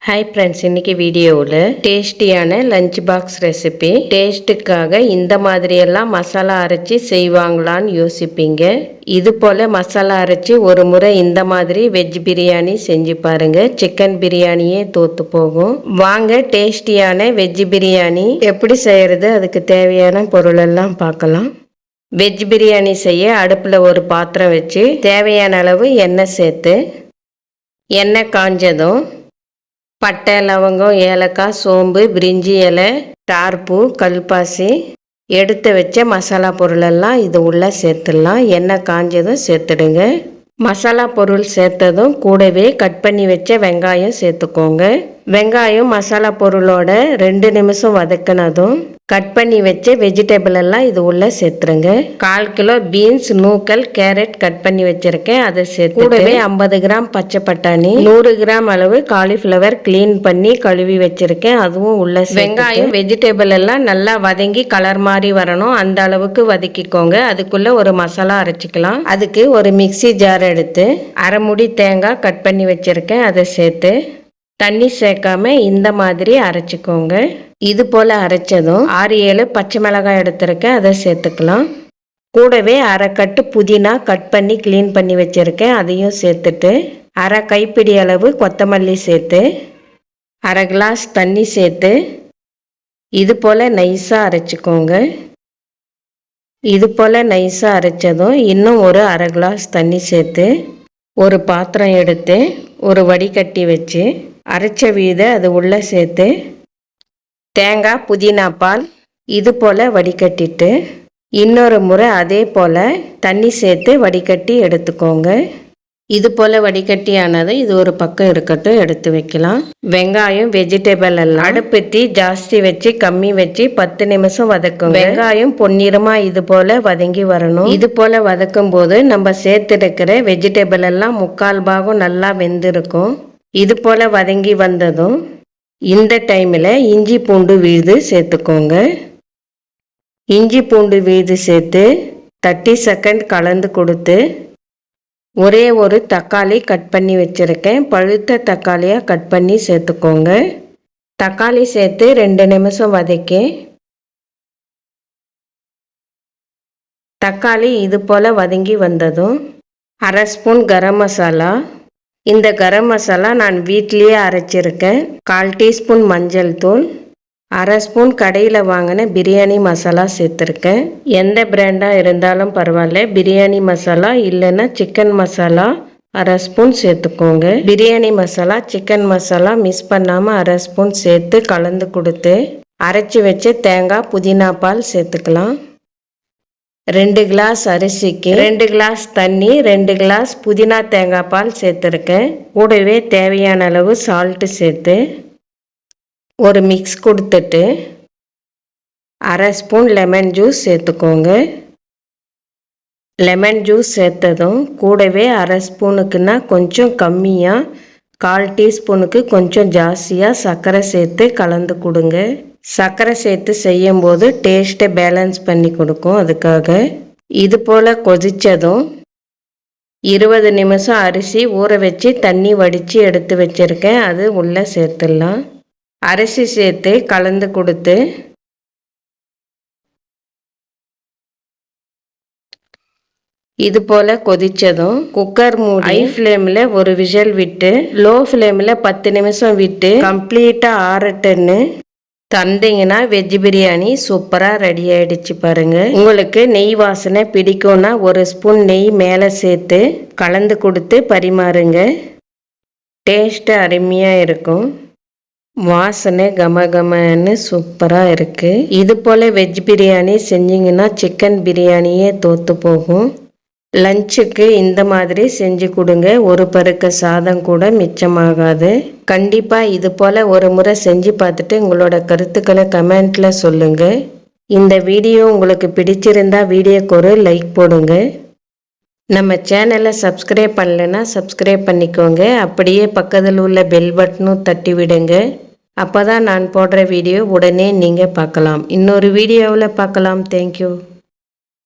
Hi friends, இன்றைக்கி வீடியோவில் டேஸ்டியான லஞ்ச் பாக்ஸ் ரெசிபி. டேஸ்ட்டுக்காக இந்த மாதிரியெல்லாம் மசாலா அரைச்சி செய்வாங்களான்னு யோசிப்பீங்க. இது போல் மசாலா அரைச்சி ஒரு முறை இந்த மாதிரி வெஜ் பிரியாணி செஞ்சு பாருங்கள். சிக்கன் பிரியாணியே தோற்று போகும். வாங்க டேஸ்டியான வெஜ் பிரியாணி எப்படி செய்கிறது, அதுக்கு தேவையான பொருளெல்லாம் பார்க்கலாம். வெஜ் பிரியாணி செய்ய அடுப்பில் ஒரு பாத்திரம் வச்சு தேவையான அளவு எண்ணெய் சேர்த்து, எண்ணெய் காஞ்சதும் பட்டை, லவங்கம், ஏலக்காய், சோம்பு, பிரிஞ்சி இலை, டார்பூ, கல்பாசி எடுத்து வச்ச மசாலா பொருளெல்லாம் இது உள்ளே சேர்த்துடலாம். எண்ணெய் காஞ்சதும் சேர்த்துடுங்க. மசாலா பொருள் சேர்த்ததும் கூடவே கட் பண்ணி வச்ச வெங்காயம் சேர்த்துக்கோங்க. வெங்காயம் மசாலா பொருளோட 2 நிமிஷம் வதக்கினதும் கட் பண்ணி வச்ச வெஜிடபிள் எல்லாம் இது உள்ள சேர்த்துருங்க. 1/4 கிலோ பீன்ஸ், நூக்கல், கேரட் கட் பண்ணி வச்சிருக்கேன், அதை சேர்த்து கூடவே 50 கிராம் பச்சை பட்டாணி, 100 கிராம் அளவு காலிஃப்ளவர் கிளீன் பண்ணி கழுவி வச்சிருக்கேன், அதுவும் உள்ள. வெங்காயம் வெஜிடபிள் எல்லாம் நல்லா வதங்கி கலர் மாதிரி வரணும், அந்த அளவுக்கு வதக்கிக்கோங்க. அதுக்குள்ள ஒரு மசாலா அரைச்சிக்கலாம். அதுக்கு ஒரு மிக்சி ஜார் எடுத்து அரை முடி தேங்காய் கட் பண்ணி வச்சிருக்கேன், அதை சேர்த்து தண்ணி சேர்க்காம இந்த மாதிரி அரைச்சிக்கோங்க. இது போல் அரைச்சதும் 6-7 பச்சை மிளகாய் எடுத்திருக்கேன், அதை சேர்த்துக்கலாம். கூடவே அரை கட்டு புதினா கட் பண்ணி க்ளீன் பண்ணி வச்சுருக்கேன், அதையும் சேர்த்துட்டு அரை கைப்பிடி அளவு கொத்தமல்லி சேர்த்து அரை கிளாஸ் தண்ணி சேர்த்து இது போல் நைஸாக அரைச்சிக்கோங்க. இது போல் நைஸாக அரைச்சதும் இன்னும் ஒரு அரை கிளாஸ் தண்ணி சேர்த்து ஒரு பாத்திரம் எடுத்து ஒரு வடிகட்டி வச்சு அரைச்ச விதை அது உள்ளே சேர்த்து தேங்காய், புதினா பால் இது போல் வடிகட்டிட்டு இன்னொரு முறை அதே போல் தண்ணி சேர்த்து வடிகட்டி எடுத்துக்கோங்க. இது போல் வடிகட்டி ஆனது இது ஒரு பக்கம் இருக்கட்டும், எடுத்து வைக்கலாம். வெங்காயம் வெஜிடபிள் எல்லாம் அடுப்பத்தி ஜாஸ்தி வச்சு கம்மி வச்சு 10 நிமிஷம் வதக்கும். வெங்காயம் பொன்னிறமாக இது போல் வதங்கி வரணும். இது போல் வதக்கும் போது நம்ம சேர்த்துருக்கிற வெஜிடபிள் எல்லாம் 3/4 பாகம் நல்லா வெந்திருக்கும். இது போல் வதங்கி வந்ததும் இந்த டைமில் இஞ்சி பூண்டு விழுது சேர்த்துக்கோங்க. இஞ்சி பூண்டு விழுது சேர்த்து 30 செகண்ட் கலந்து கொடுத்து ஒரே ஒரு தக்காளி கட் பண்ணி வச்சுருக்கேன், பழுத்த தக்காளியாக கட் பண்ணி சேர்த்துக்கோங்க. தக்காளி சேர்த்து 2 நிமிஷம் வதக்கி தக்காளி இது போல் வதங்கி வந்ததும் அரை ஸ்பூன் கரம் மசாலா. இந்த கரம் மசாலா நான் வீட்லேயே அரைச்சிருக்கேன். 1/4 டீஸ்பூன் மஞ்சள் தூள், அரை ஸ்பூன் கடையில் வாங்கின பிரியாணி மசாலா சேர்த்துருக்கேன். எந்த பிராண்டாக இருந்தாலும் பரவாயில்ல. பிரியாணி மசாலா இல்லைன்னா சிக்கன் மசாலா அரை ஸ்பூன் சேர்த்துக்கோங்க. பிரியாணி மசாலா சிக்கன் மசாலா மிஸ் பண்ணாமல் அரை ஸ்பூன் சேர்த்து கலந்து கொடுத்து அரைச்சி வச்ச தேங்காய், புதினா பால் சேர்த்துக்கலாம். 2 கிளாஸ் அரிசிக்கு 2 கிளாஸ் தண்ணி, 2 கிளாஸ் புதினா தேங்காய் பால் சேர்த்துருக்கேன். கூடவே தேவையான அளவு சால்ட்டு சேர்த்து ஒரு மிக்ஸ் கொடுத்துட்டு அரை ஸ்பூன் லெமன் ஜூஸ் சேர்த்துக்கோங்க. லெமன் ஜூஸ் சேர்த்ததும் கூடவே அரை ஸ்பூனுக்குன்னா கொஞ்சம் கம்மியாக 1/4 டீஸ்பூனுக்கு கொஞ்சம் ஜாஸ்தியாக சர்க்கரை சேர்த்து கலந்து கொடுங்க. சர்க்கரை சேர்த்து செய்யும்போது டேஸ்ட்டை பேலன்ஸ் பண்ணி கொடுக்கும், அதுக்காக. இது போல் கொதித்ததும் 20 நிமிஷம் அரிசி ஊற வச்சு தண்ணி வடித்து எடுத்து வச்சுருக்கேன், அது உள்ளே சேர்த்துடலாம். அரிசி சேர்த்து கலந்து கொடுத்து இது போல் கொதித்ததும் குக்கர் மூடி ஹை ஃப்ளேமில் ஒரு விசில் விட்டு லோ ஃப்ளேமில் 10 நிமிஷம் விட்டு கம்ப்ளீட்டாக ஆறட்டுன்னு தந்தீங்கன்னா வெஜ் பிரியாணி சூப்பராக ரெடி ஆகிடுச்சு பாருங்கள். உங்களுக்கு நெய் வாசனை பிடிக்கும்னா ஒரு ஸ்பூன் நெய் மேலே சேர்த்து கலந்து கொடுத்து பரிமாறுங்க. டேஸ்ட்டு அருமையாக இருக்கும். வாசனை கமகமன்னு சூப்பராக இருக்குது. இது போல் வெஜ் பிரியாணி செஞ்சிங்கன்னா சிக்கன் பிரியாணியே தோற்று போகும். லஞ்சுக்கு இந்த மாதிரி செஞ்சு கொடுங்க, ஒரு பருக்க சாதம் கூட மிச்சமாகாது. கண்டிப்பாக இது போல் ஒரு முறை செஞ்சு பார்த்துட்டு உங்களோட கருத்துக்களை கமெண்ட்டில் சொல்லுங்கள். இந்த வீடியோ உங்களுக்கு பிடிச்சிருந்தா வீடியோக்கு ஒரு லைக் போடுங்க. நம்ம சேனலை சப்ஸ்கிரைப் பண்ணலைன்னா சப்ஸ்கிரைப் பண்ணிக்கோங்க. அப்படியே பக்கத்தில் உள்ள பெல் பட்டனும் தட்டி விடுங்க. அப்போ தான் நான் போடுற வீடியோ உடனே நீங்கள் பார்க்கலாம். இன்னொரு வீடியோவில் பார்க்கலாம். தேங்க்யூ.